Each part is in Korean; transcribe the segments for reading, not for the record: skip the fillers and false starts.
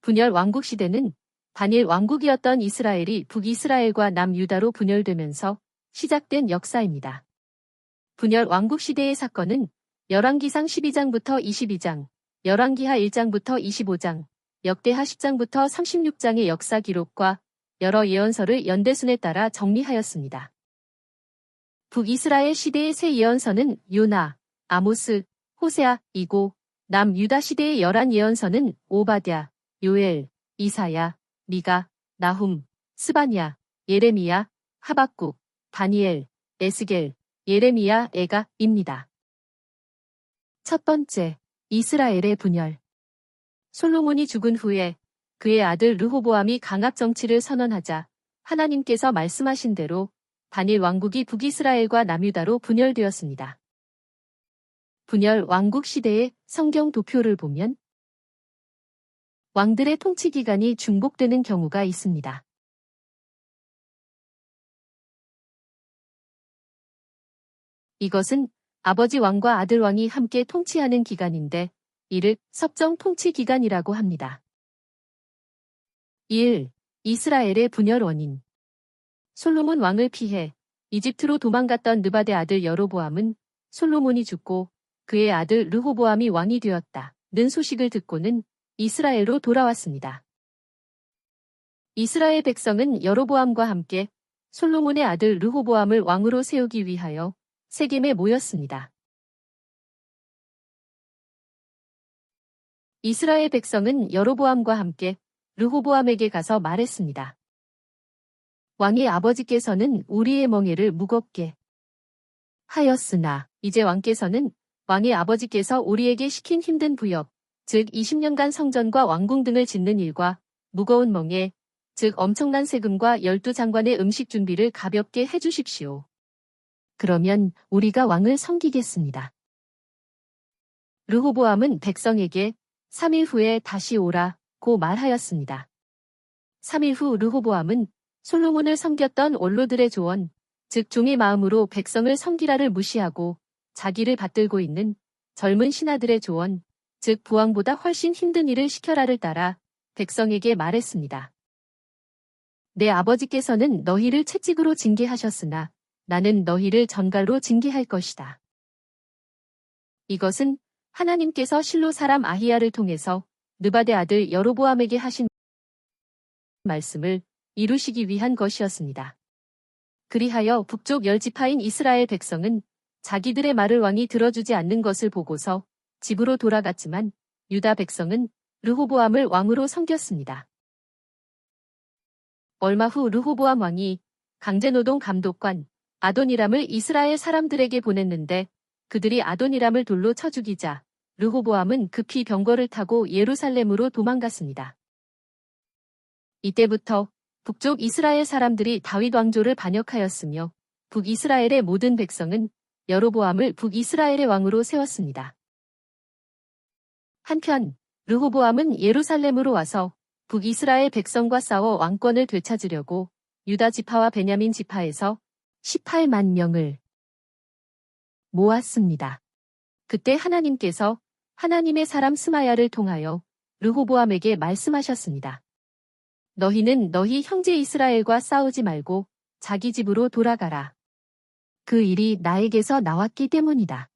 분열 왕국 시대는 단일 왕국이었던 이스라엘이 북이스라엘과 남유다로 분열되면서 시작된 역사입니다. 분열 왕국 시대의 사건은 열왕기상 12장부터 22장, 열왕기하 1장부터 25장, 역대하 10장부터 36장의 역사 기록과 여러 예언서를 연대순에 따라 정리하였습니다. 북이스라엘 시대의 세 예언서는 요나, 아모스, 호세아이고 남유다 시대의 11예언서는 오바댜, 요엘, 이사야, 미가, 나훔, 스바냐, 예레미야, 하박국, 다니엘, 에스겔, 예레미야, 에가입니다. 첫 번째, 이스라엘의 분열. 솔로몬이 죽은 후에 그의 아들 르호보암이 강압 정치를 선언하자 하나님께서 말씀하신 대로 단일 왕국이 북이스라엘과 남유다로 분열되었습니다. 분열 왕국 시대의 성경 도표를 보면 왕들의 통치 기간이 중복되는 경우가 있습니다. 이것은 아버지 왕과 아들 왕이 함께 통치하는 기간인데 이를 섭정 통치 기간이라고 합니다. 1. 이스라엘의 분열 원인. 솔로몬 왕을 피해 이집트로 도망갔던 느바데 아들 여로보암은 솔로몬이 죽고 그의 아들 르호보암이 왕이 되었다는 소식을 듣고는 이스라엘로 돌아왔습니다. 이스라엘 백성은 여로보암과 함께 솔로몬의 아들 르호보암을 왕으로 세우기 위하여 세겜에 모였습니다. 이스라엘 백성은 여로보암과 함께 르호보암에게 가서 말했습니다. 왕의 아버지께서는 우리의 멍에를 무겁게 하였으나 이제 왕께서는 왕의 아버지께서 우리에게 시킨 힘든 부역, 즉 20년간 성전과 왕궁 등을 짓는 일과 무거운 멍에, 즉 엄청난 세금과 12장관의 음식 준비를 가볍게 해주십시오. 그러면 우리가 왕을 섬기겠습니다. 르호보암은 백성에게 3일 후에 다시 오라고 말하였습니다. 3일 후 르호보암은 솔로몬을 섬겼던 원로들의 조언, 즉 종의 마음으로 백성을 섬기라를 무시하고 자기를 받들고 있는 젊은 신하들의 조언, 즉 부왕보다 훨씬 힘든 일을 시켜라를 따라 백성에게 말했습니다. 내 아버지께서는 너희를 채찍으로 징계하셨으나 나는 너희를 전갈로 징계할 것이다. 이것은 하나님께서 실로 사람 아히야를 통해서 느바데 아들 여로보암에게 하신 말씀을 이루시기 위한 것이었습니다. 그리하여 북쪽 10지파인 이스라엘 백성은 자기들의 말을 왕이 들어주지 않는 것을 보고서 집으로 돌아갔지만 유다 백성은 르호보암을 왕으로 섬겼습니다. 얼마 후 르호보암 왕이 강제노동 감독관 아도니람을 이스라엘 사람들에게 보냈는데 그들이 아도니람을 돌로 쳐 죽이자 르호보암은 급히 병거를 타고 예루살렘으로 도망갔습니다. 이때부터 북쪽 이스라엘 사람들이 다윗 왕조를 반역하였으며 북이스라엘의 모든 백성은 여로보암을 북이스라엘의 왕으로 세웠습니다. 한편 르호보암은 예루살렘으로 와서 북이스라엘 백성과 싸워 왕권을 되찾으려고 유다 지파와 베냐민 지파에서 18만 명을 모았습니다. 그때 하나님께서 하나님의 사람 스마야를 통하여 르호보암에게 말씀하셨습니다. 너희는 너희 형제 이스라엘과 싸우지 말고 자기 집으로 돌아가라. 그 일이 나에게서 나왔기 때문이다.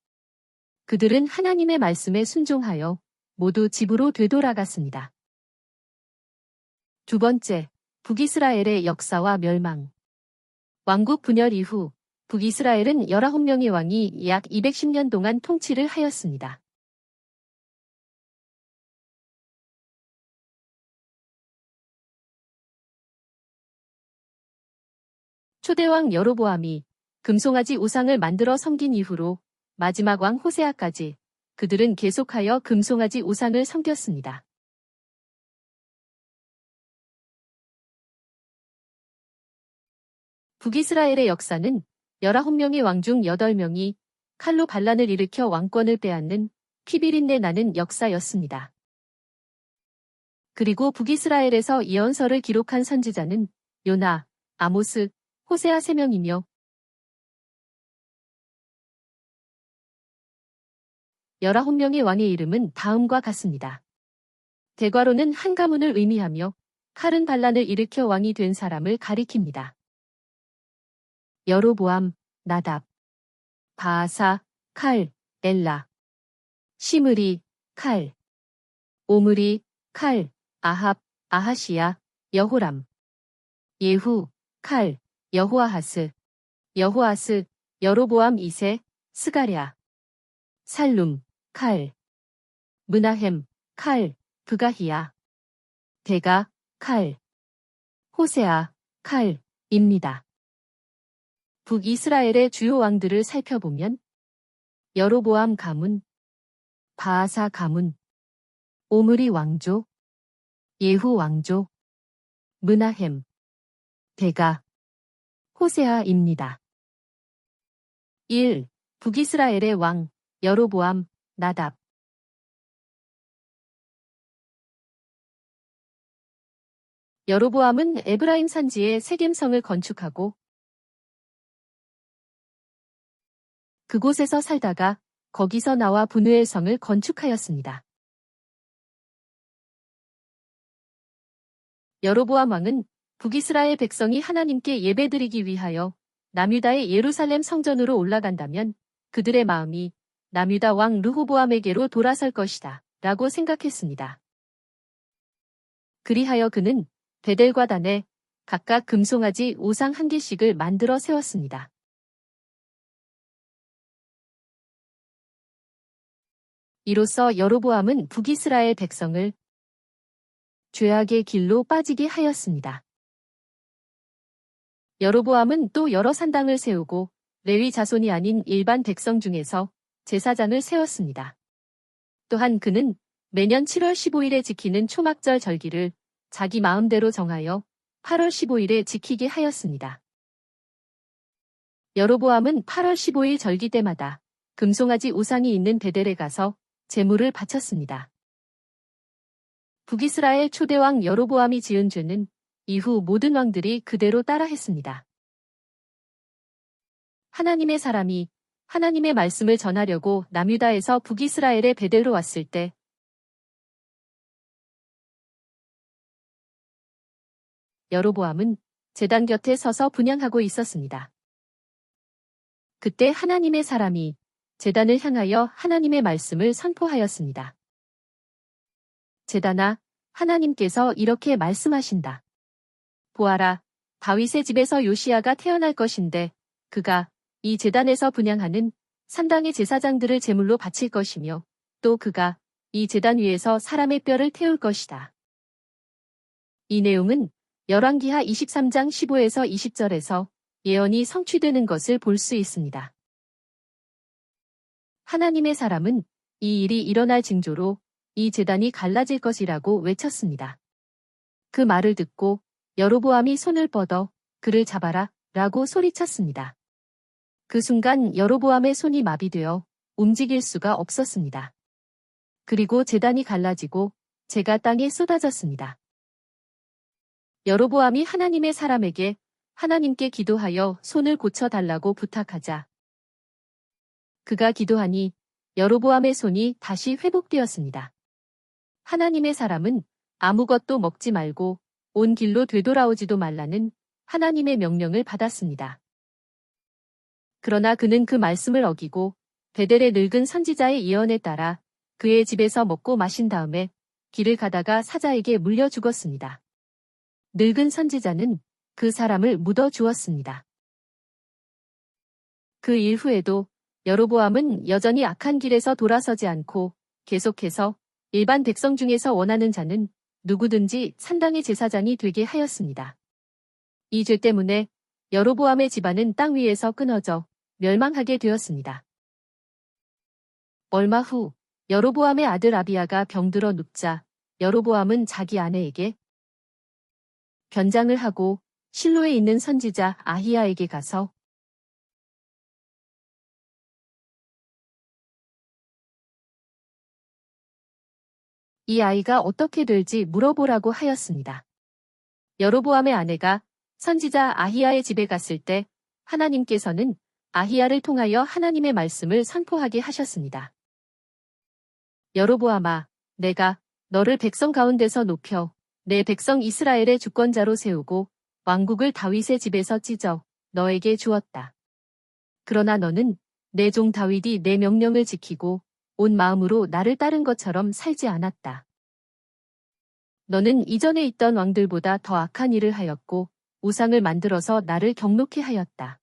그들은 하나님의 말씀에 순종하여 모두 집으로 되돌아갔습니다. 두 번째, 북이스라엘의 역사와 멸망. 왕국 분열 이후 북이스라엘은 19명의 왕이 약 210년 동안 통치를 하였습니다. 초대왕 여로보암이 금송아지 우상을 만들어 섬긴 이후로 마지막 왕 호세아까지 그들은 계속하여 금송아지 우상을 섬겼습니다. 북이스라엘의 역사는 19명의 왕 중 8명이 칼로 반란을 일으켜 왕권을 빼앗는 퀴비린내 나는 역사였습니다. 그리고 북이스라엘에서 예언서를 기록한 선지자는 요나, 아모스, 호세아 3명이며 19명의 왕의 이름은 다음과 같습니다. 대괄호는 한 가문을 의미하며 칼은 반란을 일으켜 왕이 된 사람을 가리킵니다. 여로보암, 나답, 바아사, 칼, 엘라, 시므리, 칼, 오므리, 칼, 아합, 아하시야, 여호람, 예후, 칼, 여호아하스, 여로보암 2세, 스가랴, 살룸, 칼, 므나헴, 칼, 브가히야, 데가, 칼, 호세아, 칼입니다. 북이스라엘의 주요 왕들을 살펴보면 여로보암 가문, 바아사 가문, 오므리 왕조, 예후 왕조, 므나헴, 데가, 호세아입니다. 1. 북이스라엘의 왕, 여로보암, 나답. 여로보암은 에브라임 산지에 세겜성을 건축하고 그곳에서 살다가 거기서 나와 분우엘 성을 건축하였습니다. 여로보암 왕은 북이스라엘 백성이 하나님께 예배드리기 위하여 남유다의 예루살렘 성전으로 올라간다면 그들의 마음이 남유다 왕 르호보암에게로 돌아설 것이다 라고 생각했습니다. 그리하여 그는 베델과 단에 각각 금송아지 우상 1개씩을 만들어 세웠습니다. 이로써 여로보암은 북이스라엘 백성을 죄악의 길로 빠지게 하였습니다. 여로보암은 또 여러 산당을 세우고 레위 자손이 아닌 일반 백성 중에서 제사장을 세웠습니다. 또한 그는 매년 7월 15일에 지키는 초막절 절기를 자기 마음대로 정하여 8월 15일에 지키게 하였습니다. 여로보암은 8월 15일 절기 때마다 금송아지 우상이 있는 베델에 가서 제물을 바쳤습니다. 북이스라엘 초대왕 여로보암이 지은 죄는 이후 모든 왕들이 그대로 따라했습니다. 하나님의 사람이 하나님의 말씀을 전하려고 남유다에서 북이스라엘의 베델로 왔을 때 여로보암은 제단 곁에 서서 분향하고 있었습니다. 그때 하나님의 사람이 제단을 향하여 하나님의 말씀을 선포하였습니다. 제단아, 하나님께서 이렇게 말씀하신다. 보아라, 다윗의 집에서 요시야가 태어날 것인데 그가 이 제단에서 분향하는 산당의 제사장들을 제물로 바칠 것이며 또 그가 이 제단 위에서 사람의 뼈를 태울 것이다. 이 내용은 열왕기하 23장 15에서 20절에서 예언이 성취되는 것을 볼 수 있습니다. 하나님의 사람은 이 일이 일어날 징조로 이 제단이 갈라질 것이라고 외쳤습니다. 그 말을 듣고 여로보암이 손을 뻗어 그를 잡아라 라고 소리쳤습니다. 그 순간 여로보암의 손이 마비되어 움직일 수가 없었습니다. 그리고 제단이 갈라지고 재가 땅에 쏟아졌습니다. 여로보암이 하나님의 사람에게 하나님께 기도하여 손을 고쳐달라고 부탁하자 그가 기도하니 여로보암의 손이 다시 회복되었습니다. 하나님의 사람은 아무것도 먹지 말고 온 길로 되돌아오지도 말라는 하나님의 명령을 받았습니다. 그러나 그는 그 말씀을 어기고 베델의 늙은 선지자의 예언에 따라 그의 집에서 먹고 마신 다음에 길을 가다가 사자에게 물려 죽었습니다. 늙은 선지자는 그 사람을 묻어 주었습니다. 그 일 후에도 여로보암은 여전히 악한 길에서 돌아서지 않고 계속해서 일반 백성 중에서 원하는 자는 누구든지 산당의 제사장이 되게 하였습니다. 이 죄 때문에 여로보암의 집안은 땅 위에서 끊어져 멸망하게 되었습니다. 얼마 후 여로보암의 아들 아비야가 병들어 눕자 여로보암은 자기 아내에게 변장을 하고 실로에 있는 선지자 아히야에게 가서 이 아이가 어떻게 될지 물어보라고 하였습니다. 여로보암의 아내가 선지자 아히야의 집에 갔을 때 하나님께서는 아히야를 통하여 하나님의 말씀을 선포하게 하셨습니다. 여로보암아, 내가 너를 백성 가운데서 높여 내 백성 이스라엘의 주권자로 세우고 왕국을 다윗의 집에서 찢어 너에게 주었다. 그러나 너는 내 종 다윗이 내 명령을 지키고 온 마음으로 나를 따른 것처럼 살지 않았다. 너는 이전에 있던 왕들보다 더 악한 일을 하였고 우상을 만들어서 나를 경노케 하였다.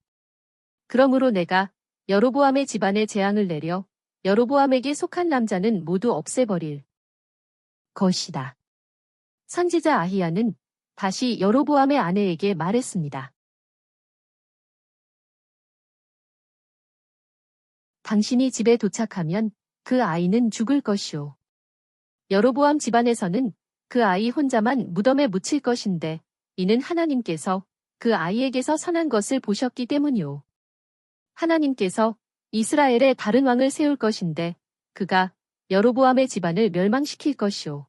그러므로 내가 여로보암의 집안에 재앙을 내려 여로보암에게 속한 남자는 모두 없애버릴 것이다. 선지자 아히야는 다시 여로보암의 아내에게 말했습니다. 당신이 집에 도착하면 그 아이는 죽을 것이오. 여로보암 집안에서는 그 아이 혼자만 무덤에 묻힐 것인데 이는 하나님께서 그 아이에게서 선한 것을 보셨기 때문이오. 하나님께서 이스라엘에 다른 왕을 세울 것인데 그가 여로보암의 집안을 멸망시킬 것이오.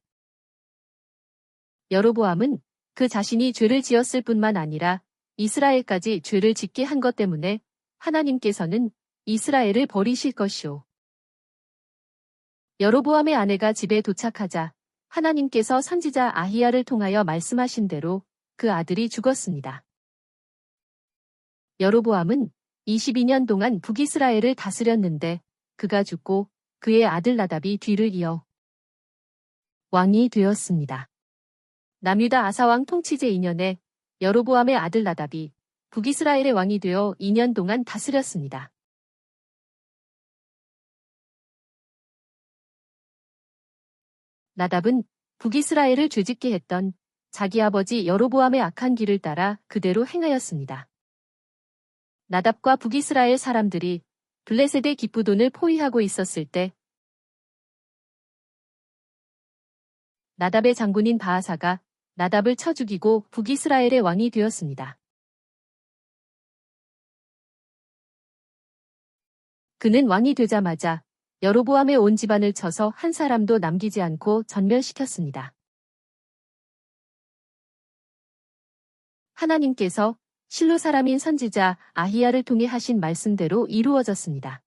여로보암은 그 자신이 죄를 지었을 뿐만 아니라 이스라엘까지 죄를 짓게 한 것 때문에 하나님께서는 이스라엘을 버리실 것이오. 여로보암의 아내가 집에 도착하자 하나님께서 선지자 아히야를 통하여 말씀하신 대로 그 아들이 죽었습니다. 여로보암은 22년 동안 북이스라엘을 다스렸는데 그가 죽고 그의 아들 나답이 뒤를 이어 왕이 되었습니다. 남유다 아사왕 통치제 2년에 여로보암의 아들 나답이 북이스라엘의 왕이 되어 2년 동안 다스렸습니다. 나답은 북이스라엘을 죄짓게 했던 자기 아버지 여로보암의 악한 길을 따라 그대로 행하였습니다. 나답과 북이스라엘 사람들이 블레셋의 기쁘돈을 포위하고 있었을 때 나답의 장군인 바하사가 나답을 쳐 죽이고 북이스라엘의 왕이 되었습니다. 그는 왕이 되자마자 여로보암의 온 집안을 쳐서 한 사람도 남기지 않고 전멸시켰습니다. 하나님께서 실로 사람인 선지자 아히야를 통해 하신 말씀대로 이루어졌습니다.